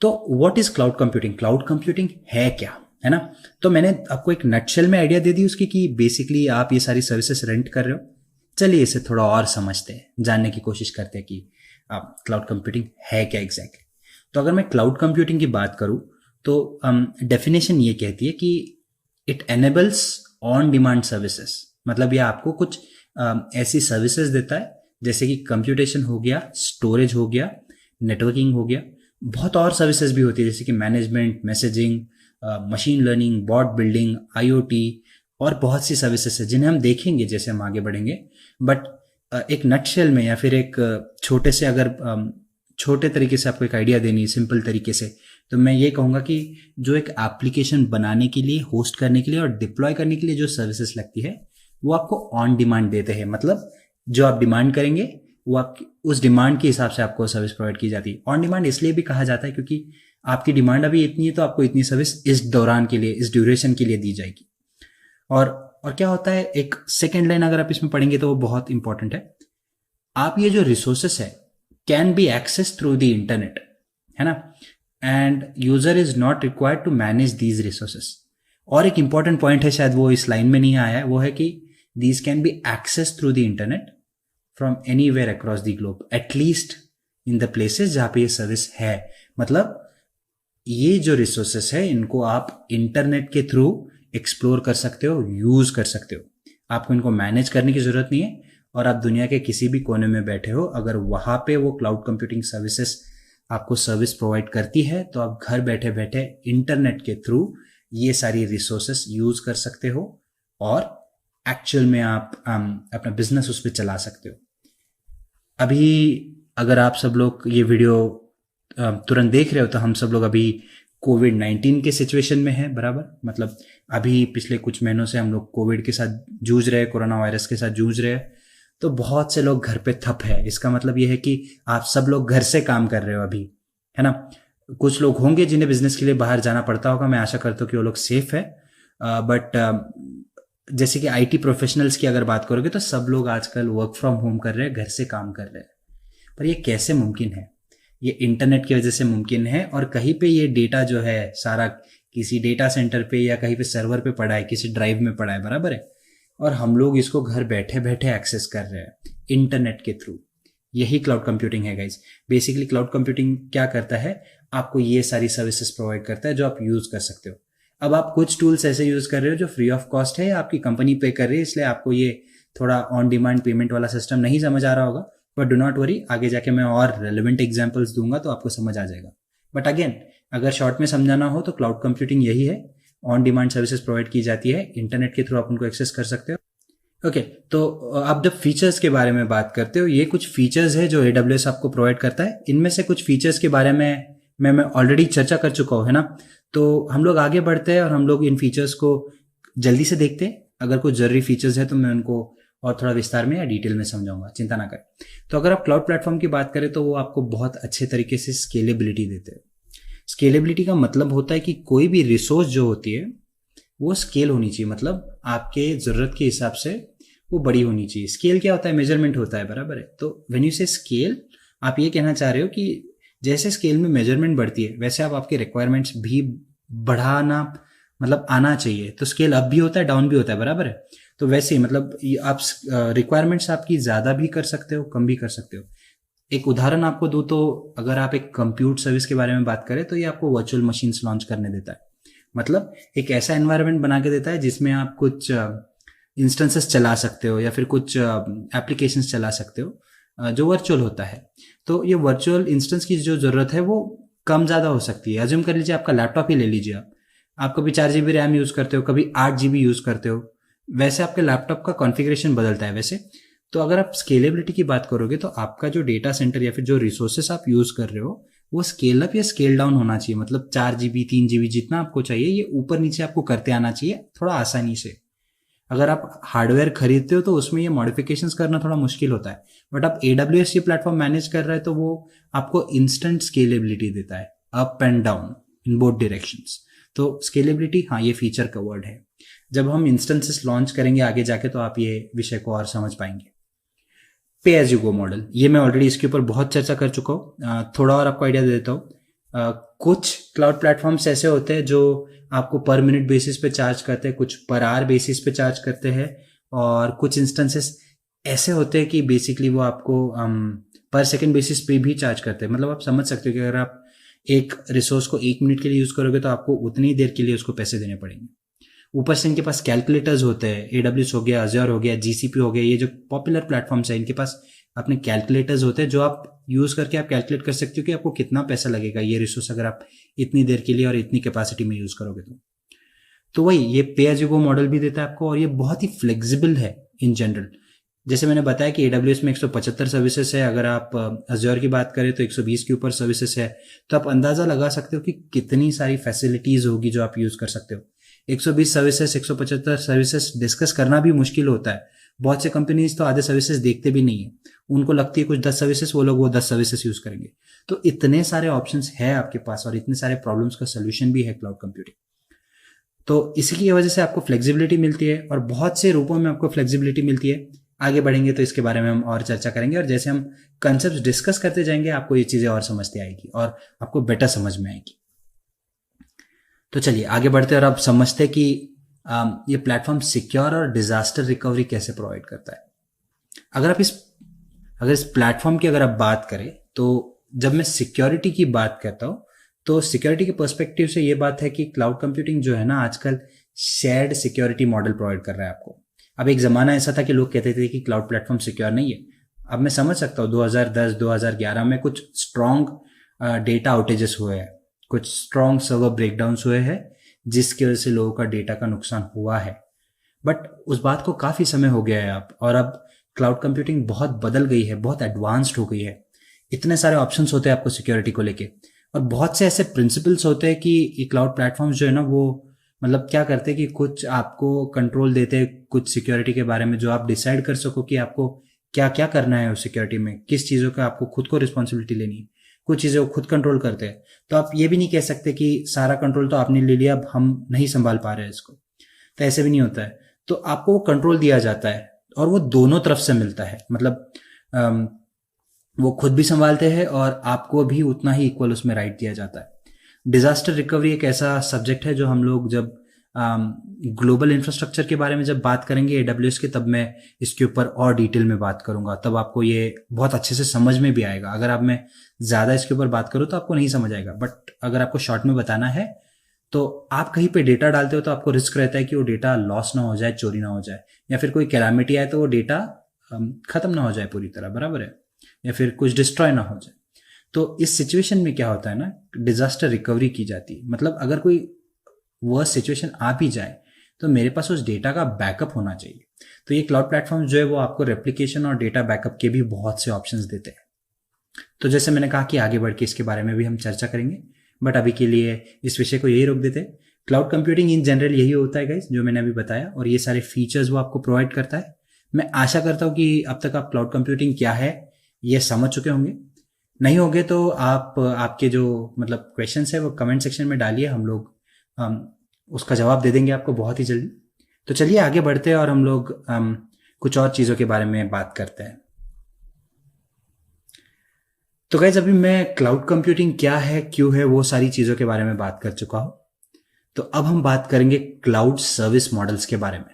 तो what is cloud computing? Cloud computing है क्या, है ना? तो मैंने आपको एक नटशेल में आइडिया दे दी उसकी कि बेसिकली आप ये सारी सर्विसेज रेंट कर रहे हो। चलिए इसे थोड़ा और समझते हैं, जानने की कोशिश करते हैं कि क्लाउड कंप्यूटिंग है क्या एग्जैक्टली। तो अगर मैं क्लाउड कंप्यूटिंग की बात करूं तो डेफिनेशन ये कहती है कि it enables on demand services. मतलब ये आपको कुछ ऐसी सर्विसेज देता है जैसे कि कंप्यूटेशन हो गया, स्टोरेज हो गया, नेटवर्किंग हो गया, बहुत और सर्विसेज भी होती है जैसे कि management, messaging, machine learning, bot building, IoT और बहुत सी सर्विसेज है जिन्हें हम देखेंगे जैसे हम आगे बढ़ेंगे। बट एक नटशेल में या फिर एक छोटे से अगर छोटे तरीके से आपको एक आइडिया देनी है सिंपल तरीके से, तो मैं ये कहूँगा कि जो एक एप्लीकेशन बनाने के लिए, होस्ट करने के लिए और डिप्लॉय करने के लिए जो सर्विसेज लगती है वो आपको ऑन डिमांड देते हैं। मतलब जो आप डिमांड करेंगे वो आप उस डिमांड के हिसाब से आपको सर्विस प्रोवाइड की जाती है। ऑन डिमांड इसलिए भी कहा जाता है क्योंकि आपकी डिमांड अभी इतनी है तो आपको इतनी सर्विस इस दौरान के लिए, इस ड्यूरेशन के लिए दी जाएगी। और क्या होता है, एक सेकेंड लाइन अगर आप इसमें पढ़ेंगे तो वो बहुत इंपॉर्टेंट है। आप ये जो रिसोर्सेस है can be access through the internet, है ना, and user is not required to manage these resources. और एक इंपॉर्टेंट पॉइंट है, शायद वो इस लाइन में नहीं आया है, वो है कि these can be access through the internet from anywhere across the globe, at least in the places जहां पे ये सर्विस है। मतलब ये जो रिसोर्सेस है इनको आप इंटरनेट के थ्रू एक्सप्लोर कर सकते हो, यूज कर सकते हो। आपको इनको मैनेज करने की जरूरत नहीं है और आप दुनिया के किसी भी कोने में बैठे हो, अगर वहां पे वो क्लाउड कंप्यूटिंग सर्विसेज आपको सर्विस प्रोवाइड करती है तो आप घर बैठे बैठे इंटरनेट के थ्रू ये सारी रिसोर्सेस यूज कर सकते हो और एक्चुअल में आप अपना बिजनेस उस पर चला सकते हो। अभी अगर आप सब लोग ये वीडियो तुरंत देख रहे हो तो हम सब लोग अभी कोविड-19 के सिचुएशन में है, बराबर। मतलब अभी पिछले कुछ महीनों से हम लोग कोविड के साथ जूझ रहे हैं, कोरोना वायरस के साथ जूझ रहे हैं। तो बहुत से लोग घर पे ठप है। इसका मतलब ये है कि आप सब लोग घर से काम कर रहे हो अभी, है ना। कुछ लोग होंगे जिन्हें बिजनेस के लिए बाहर जाना पड़ता होगा, मैं आशा करता हूँ कि वो लोग सेफ है। बट जैसे कि आईटी प्रोफेशनल्स की अगर बात करोगे तो सब लोग आजकल वर्क फ्रॉम होम कर रहे हैं, घर से काम कर रहे हैं। पर ये कैसे मुमकिन है? ये इंटरनेट की वजह से मुमकिन है। और कहीं पे ये डेटा जो है सारा किसी डेटा सेंटर पे या कहीं पे सर्वर पे पड़ा है, किसी ड्राइव में पड़ा है, बराबर है। और हम लोग इसको घर बैठे बैठे एक्सेस कर रहे हैं इंटरनेट के थ्रू। यही क्लाउड कंप्यूटिंग है गाइस। बेसिकली क्लाउड कंप्यूटिंग क्या करता है, आपको ये सारी सर्विसेज प्रोवाइड करता है जो आप यूज कर सकते हो। अब आप कुछ टूल्स ऐसे यूज कर रहे हो जो फ्री ऑफ कॉस्ट है, आपकी कंपनी पे कर रही है, इसलिए आपको ये थोड़ा ऑन डिमांड पेमेंट वाला सिस्टम नहीं समझ आ रहा होगा। बट डू नॉट वरी, आगे जाके मैं और रेलिवेंट एग्जांपल्स दूंगा तो आपको समझ आ जाएगा। बट अगेन अगर शॉर्ट में समझाना हो तो क्लाउड कंप्यूटिंग यही है। ऑन डिमांड सर्विसेज प्रोवाइड की जाती है, इंटरनेट के थ्रू आप उनको एक्सेस कर सकते हो। ओके, तो आप जब फीचर्स के बारे में बात करते हो, ये कुछ फीचर्स है जो AWS आपको प्रोवाइड करता है। इनमें से कुछ फीचर्स के बारे में मैं ऑलरेडी चर्चा कर चुका हूँ, है ना। तो हम लोग आगे बढ़ते हैं और हम लोग इन फीचर्स को जल्दी से देखते हैं। अगर कुछ जरूरी फीचर्स है तो मैं उनको और थोड़ा विस्तार में या डिटेल में समझाऊंगा, चिंता ना करें। तो अगर आप क्लाउड प्लेटफॉर्म की बात करें तो वो आपको बहुत अच्छे तरीके से स्केलेबिलिटी देते हैं। स्केलेबिलिटी का मतलब होता है कि कोई भी रिसोर्स जो होती है वो स्केल होनी चाहिए, मतलब आपके जरूरत के हिसाब से वो बड़ी होनी चाहिए। स्केल क्या होता है? मेजरमेंट होता है, बराबर है। तो व्हेन यू से स्केल, आप ये कहना चाह रहे हो कि जैसे स्केल में मेजरमेंट बढ़ती है वैसे आप आपके रिक्वायरमेंट्स भी बढ़ाना, मतलब आना चाहिए। तो स्केल अप भी होता है, डाउन भी होता है, बराबर है। तो वैसे ही मतलब आप रिक्वायरमेंट्स आपकी ज्यादा भी कर सकते हो, कम भी कर सकते हो। एक उदाहरण आपको दूं तो अगर आप एक कंप्यूट सर्विस के बारे में बात करें तो ये आपको वर्चुअल मशीन्स लॉन्च करने देता है। मतलब एक ऐसा एनवायरनमेंट बना के देता है जिसमें आप कुछ इंस्टेंसेस चला सकते हो या फिर कुछ एप्लीकेशंस चला सकते हो जो वर्चुअल होता है। तो ये वर्चुअल इंस्टेंस की जो जरूरत है वो कम ज्यादा हो सकती है। अज्यूम कर लीजिए आपका लैपटॉप ही ले लीजिए, आप कभी 4 GB रैम यूज करते हो, कभी 8 GB यूज करते हो, वैसे आपके लैपटॉप का कॉन्फ़िगरेशन बदलता है वैसे। तो अगर आप स्केलेबिलिटी की बात करोगे तो आपका जो डेटा सेंटर या फिर जो रिसोर्सेस आप यूज कर रहे हो वो स्केल अप या स्केल डाउन होना चाहिए। मतलब 4 GB 3 GB जितना आपको चाहिए ये ऊपर नीचे आपको करते आना चाहिए थोड़ा आसानी से। अगर आप हार्डवेयर खरीदते हो तो उसमें ये मॉडिफिकेशंस करना थोड़ा मुश्किल होता है। बट आप AWS ये प्लेटफॉर्म मैनेज कर रहे हैं तो वो आपको इंस्टेंट स्केलेबिलिटी देता है, up and down in both directions. तो स्केलेबिलिटी, हाँ, ये फीचर का वर्ड है। जब हम इंस्टेंसेस लॉन्च करेंगे आगे जाके तो आप ये विषय को और समझ पाएंगे। पे एज यू गो मॉडल, ये मैं ऑलरेडी इसके ऊपर बहुत चर्चा कर चुका हूँ, थोड़ा और आपको आइडिया दे देता हूँ। कुछ क्लाउड प्लेटफॉर्म्स ऐसे होते हैं जो आपको पर मिनट बेसिस पे चार्ज करते हैं, कुछ पर आवर बेसिस पे चार्ज करते हैं, और कुछ इंस्टेंसेस ऐसे होते हैं कि बेसिकली वो आपको पर सेकंड बेसिस पे भी चार्ज करते हैं। मतलब आप समझ सकते हो कि अगर आप एक रिसोर्स को 1 मिनट के लिए यूज़ करोगे तो आपको उतनी देर के लिए उसको पैसे देने पड़ेंगे। ऊपर से इनके पास कैलकुलेटर्स होते हैं, AWS हो गया, अज़्योर हो गया, GCP हो गया, ये जो पॉपुलर प्लेटफॉर्म्स है इनके पास अपने कैलकुलेटर्स होते हैं जो आप यूज़ करके आप कैलकुलेट कर सकते हो कि आपको कितना पैसा लगेगा ये रिसोर्स अगर आप इतनी देर के लिए और इतनी कैपेसिटी में यूज़ करोगे तो वही ये पे एज यू गो मॉडल भी देता है आपको, और ये बहुत ही फ्लेक्सिबल है इन जनरल। जैसे मैंने बताया कि AWS में 175 सर्विसेज है, अगर आप अज़्योर की बात करें तो 120 के ऊपर सर्विसेज है, तो आप अंदाज़ा लगा सकते हो कि कितनी सारी फैसिलिटीज़ होगी जो आप यूज़ कर सकते हो। 120 सर्विसेज, 175 सर्विसेज डिस्कस करना भी मुश्किल होता है। बहुत से कंपनीज तो आधे सर्विसेज देखते भी नहीं है, उनको लगती है कुछ 10 सर्विसेज, वो लोग वो 10 सर्विसेज यूज़ करेंगे। तो इतने सारे ऑप्शंस है आपके पास और इतने सारे प्रॉब्लम्स का सोल्यूशन भी है क्लाउड कंप्यूटिंग। तो इसी की वजह से आपको फ्लेक्सिबिलिटी मिलती है और बहुत से रूपों में आपको फ्लेक्सिबिलिटी मिलती है। आगे बढ़ेंगे तो इसके बारे में हम और चर्चा करेंगे, और जैसे हम कंसेप्ट डिस्कस करते जाएंगे आपको ये चीज़ें और समझती आएगी और आपको बेटर समझ में आएगी। तो चलिए आगे बढ़ते हैं और अब समझते हैं कि ये प्लेटफॉर्म सिक्योर और डिजास्टर रिकवरी कैसे प्रोवाइड करता है। अगर इस प्लेटफॉर्म की अगर आप बात करें तो जब मैं सिक्योरिटी की बात करता हूँ तो सिक्योरिटी के पर्सपेक्टिव से ये बात है कि क्लाउड कंप्यूटिंग जो है ना आजकल शेयर्ड सिक्योरिटी मॉडल प्रोवाइड कर रहा है आपको। अब एक ज़माना ऐसा था कि लोग कहते थे कि क्लाउड प्लेटफॉर्म सिक्योर नहीं है। अब मैं समझ सकता हूँ 2010-2011 में कुछ स्ट्रॉन्ग डेटा आउटेजेस हुए हैं, कुछ स्ट्रॉन्ग सर्वर ब्रेकडाउन्स हुए हैं जिसकी वजह से लोगों का डेटा का नुकसान हुआ है। बट उस बात को काफ़ी समय हो गया है अब, और अब क्लाउड कंप्यूटिंग बहुत बदल गई है, बहुत एडवांस्ड हो गई है। इतने सारे ऑप्शंस होते हैं आपको सिक्योरिटी को लेके, और बहुत से ऐसे प्रिंसिपल्स होते हैं कि ये क्लाउड प्लेटफॉर्म्स जो है ना वो मतलब क्या करते हैं कि कुछ आपको कंट्रोल देते हैं कुछ सिक्योरिटी के बारे में, जो आप डिसाइड कर सको कि आपको क्या क्या करना है उस सिक्योरिटी में, किस चीज़ों का आपको खुद को रिस्पॉन्सिबिलिटी लेनी है। कुछ चीज़ें वो खुद कंट्रोल करते हैं, तो आप ये भी नहीं कह सकते कि सारा कंट्रोल तो आपने ले लिया अब हम नहीं संभाल पा रहे हैं इसको, तो ऐसे भी नहीं होता है। तो आपको वो कंट्रोल दिया जाता है और वो दोनों तरफ से मिलता है, मतलब वो खुद भी संभालते हैं और आपको भी उतना ही इक्वल उसमें राइट दिया जाता है। डिजास्टर रिकवरी एक ऐसा सब्जेक्ट है जो हम लोग जब ग्लोबल इंफ्रास्ट्रक्चर के बारे में जब बात करेंगे AWS के, तब मैं इसके ऊपर और डिटेल में बात करूंगा, तब आपको ये बहुत अच्छे से समझ में भी आएगा। अगर आप मैं ज़्यादा इसके ऊपर बात करूँ तो आपको नहीं समझ आएगा, बट अगर आपको शॉर्ट में बताना है तो आप कहीं पे डेटा डालते हो तो आपको रिस्क रहता है कि वो डेटा लॉस ना हो जाए, चोरी ना हो जाए, या फिर कोई कैलामिटी आए तो वो डेटा खत्म ना हो जाए पूरी तरह, बराबर है, या फिर कुछ डिस्ट्रॉय ना हो जाए। तो इस सिचुएशन में क्या होता है ना, डिजास्टर रिकवरी की जाती है। मतलब अगर कोई वर्स्ट सिचुएशन आ भी जाए तो मेरे पास उस डेटा का बैकअप होना चाहिए। तो ये क्लाउड प्लेटफॉर्म जो है वो आपको रेप्लिकेशन और डेटा बैकअप के भी बहुत से ऑप्शंस देते हैं। तो जैसे मैंने कहा कि आगे बढ़ के इसके बारे में भी हम चर्चा करेंगे, बट अभी के लिए इस विषय को यही रोक देते हैं। क्लाउड कंप्यूटिंग इन जनरल यही होता है गाइस, जो मैंने अभी बताया, और ये सारे फीचर्स वो आपको प्रोवाइड करता है। मैं आशा करता हूँ कि अब तक आप क्लाउड कंप्यूटिंग क्या है ये समझ चुके होंगे। नहीं होंगे तो आप आपके जो मतलब क्वेश्चंस है वो कमेंट सेक्शन में डालिए, हम लोग उसका जवाब दे देंगे आपको बहुत ही जल्दी। तो चलिए आगे बढ़ते हैं और हम लोग कुछ और चीज़ों के बारे में बात करते हैं। तो गाइस अभी मैं क्लाउड कंप्यूटिंग क्या है, क्यों है, वो सारी चीज़ों के बारे में बात कर चुका हूँ। तो अब हम बात करेंगे क्लाउड सर्विस मॉडल्स के बारे में।